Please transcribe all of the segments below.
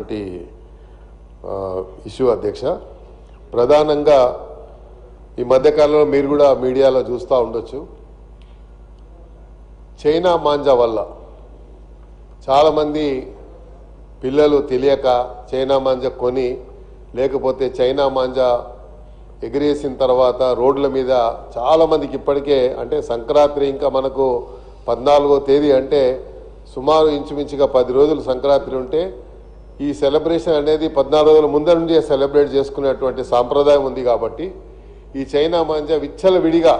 ముఖ్యమైనటువంటి ఇష్యూ అధ్యక్ష. ప్రధానంగా ఈ మధ్యకాలంలో మీరు కూడా మీడియాలో చూస్తూ ఉండొచ్చు, చైనా మాంజా వల్ల చాలామంది పిల్లలు తెలియక చైనా మాంజా కొని, లేకపోతే చైనా మాంజా ఎగిరేసిన తర్వాత రోడ్ల మీద చాలామందికి ఇప్పటికే, అంటే సంక్రాంతి ఇంకా మనకు 14వ తేదీ అంటే సుమారు ఇంచుమించుగా 10 రోజులు సంక్రాంతి ఉంటే ఈ సెలబ్రేషన్ అనేది 14 రోజుల ముందర నుండి సెలబ్రేట్ చేసుకునేటువంటి సాంప్రదాయం ఉంది. కాబట్టి ఈ చైనా మాంజా విచ్చలవిడిగా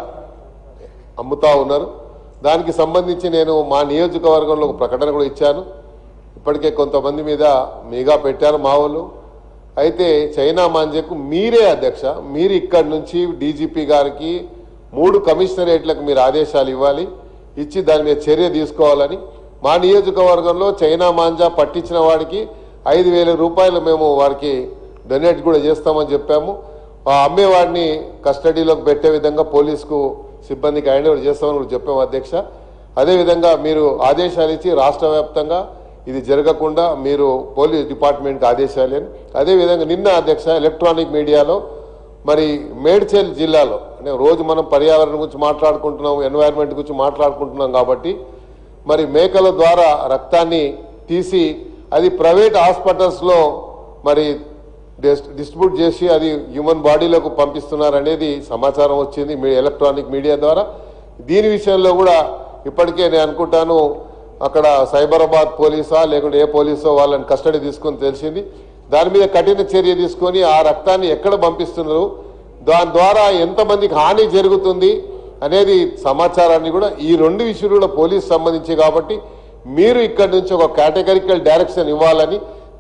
అమ్ముతా ఉన్నారు. దానికి సంబంధించి నేను మా నియోజకవర్గంలో ఒక ప్రకటన కూడా ఇచ్చాను. ఇప్పటికే కొంతమంది మీద నిఘా పెట్టారు మా వాళ్ళు. అయితే చైనా మాంజాకు మీరే అధ్యక్ష, మీరు ఇక్కడి నుంచి డీజీపీ గారికి 3 కమిషనరేట్లకు మీరు ఆదేశాలు ఇవ్వాలి, ఇచ్చి దాని మీద చర్య తీసుకోవాలని. మా నియోజకవర్గంలో చైనా మాంజా పట్టించిన వాడికి 5,000 రూపాయలు మేము వారికి డొనేట్ కూడా చేస్తామని చెప్పాము. అమ్మేవాడిని కస్టడీలోకి పెట్టే విధంగా పోలీసుకు సిబ్బందికి హ్యాండ్ ఓవర్ చేస్తామని కూడా చెప్పాము అధ్యక్ష. అదేవిధంగా మీరు ఆదేశాలు ఇచ్చి రాష్ట్ర వ్యాప్తంగా ఇది జరగకుండా మీరు పోలీస్ డిపార్ట్మెంట్కి ఆదేశాలు అని. అదేవిధంగా నిన్న అధ్యక్ష ఎలక్ట్రానిక్ మీడియాలో మరి మేడ్చల్ జిల్లాలో, అంటే రోజు మనం పర్యావరణం గురించి మాట్లాడుకుంటున్నాం, ఎన్వైర్న్మెంట్ గురించి మాట్లాడుకుంటున్నాం కాబట్టి మరి మేకల ద్వారా రక్తాన్ని తీసి అది ప్రైవేట్ హాస్పిటల్స్లో మరి డిస్ట్రిబ్యూట్ చేసి అది హ్యూమన్ బాడీలోకి పంపిస్తున్నారు అనేది సమాచారం వచ్చింది మీ ఎలక్ట్రానిక్ మీడియా ద్వారా. దీని విషయంలో కూడా ఇప్పటికే నేను అనుకుంటాను అక్కడ సైబరాబాద్ పోలీసా లేకుంటే ఏ పోలీసో వాళ్ళని కస్టడీ తీసుకొని తెలిసింది. దాని మీద కఠిన చర్య తీసుకొని ఆ రక్తాన్ని ఎక్కడ పంపిస్తున్నారు, దాని ద్వారా ఎంతమందికి హాని జరుగుతుంది అనేది సమాచారాన్ని కూడా ఈ 2 విషయాలు కూడా పోలీసు సంబంధించి కాబట్టి మీరు ఇక్కడి నుంచి ఒక కేటగిరికల్ డైరెక్షన్ ఇవ్వాలని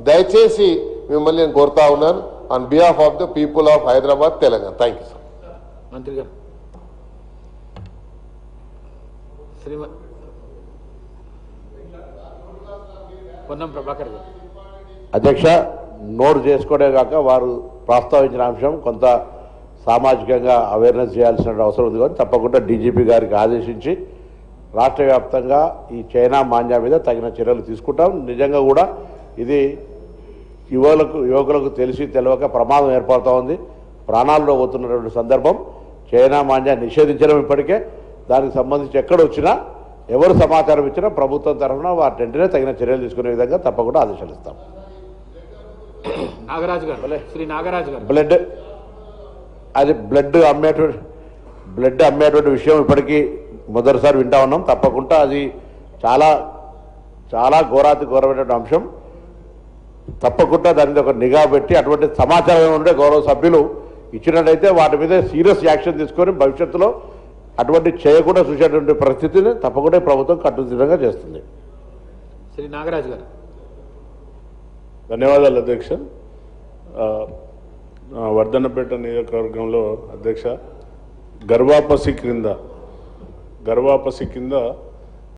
దయచేసి మిమ్మల్ని నేను కోరుతా ఉన్నాను on behalf of the people of Hyderabad, Telangana. Thank you sir. మంత్రి గారు పొన్నం ప్రభాకర్ గారు. అధ్యక్ష, నోటు చేసుకోవడే కాక వారు ప్రస్తావించిన అంశం కొంత సామాజికంగా అవేర్నెస్ చేయాల్సిన అవసరం ఉంది. కానీ తప్పకుండా డీజీపీ గారికి ఆదేశించి రాష్ట్ర వ్యాప్తంగా ఈ చైనా మాంజా మీద తగిన చర్యలు తీసుకుంటాం. నిజంగా కూడా ఇది యువకులకు తెలిసి తెలియక ప్రమాదం ఏర్పడుతూ ఉంది, ప్రాణాల్లో పోతున్నటువంటి సందర్భం. చైనా మాంజా నిషేధించడం ఇప్పటికే, దానికి సంబంధించి ఎక్కడ వచ్చినా ఎవరు సమాచారం ఇచ్చినా ప్రభుత్వం తరఫున వాటింటనే తగిన చర్యలు తీసుకునే విధంగా తప్పకుండా ఆదేశాలు ఇస్తాం. నాగరాజు గారు, శ్రీ నాగరాజు గారు, బ్లడ్ అమ్మేటువంటి విషయం ఇప్పటికీ మొదటిసారి వింటా ఉన్నాం. తప్పకుండా అది చాలా చాలా ఘోరమైనటువంటి అంశం. తప్పకుండా దాని మీద ఒక నిఘా పెట్టి అటువంటి సమాచారం ఉంటే గౌరవ సభ్యులు ఇచ్చినట్టయితే వాటి మీద సీరియస్ యాక్షన్ తీసుకొని భవిష్యత్తులో అటువంటి చేయకుండా చూసేటువంటి పరిస్థితిని తప్పకుండా ప్రభుత్వం కట్టుదిట్టంగా చేస్తుంది. శ్రీ నాగరాజు గారు. ధన్యవాదాలు అధ్యక్ష. వర్ధన్నపేట నియోజకవర్గంలో అధ్యక్ష గర్వాపసి కింద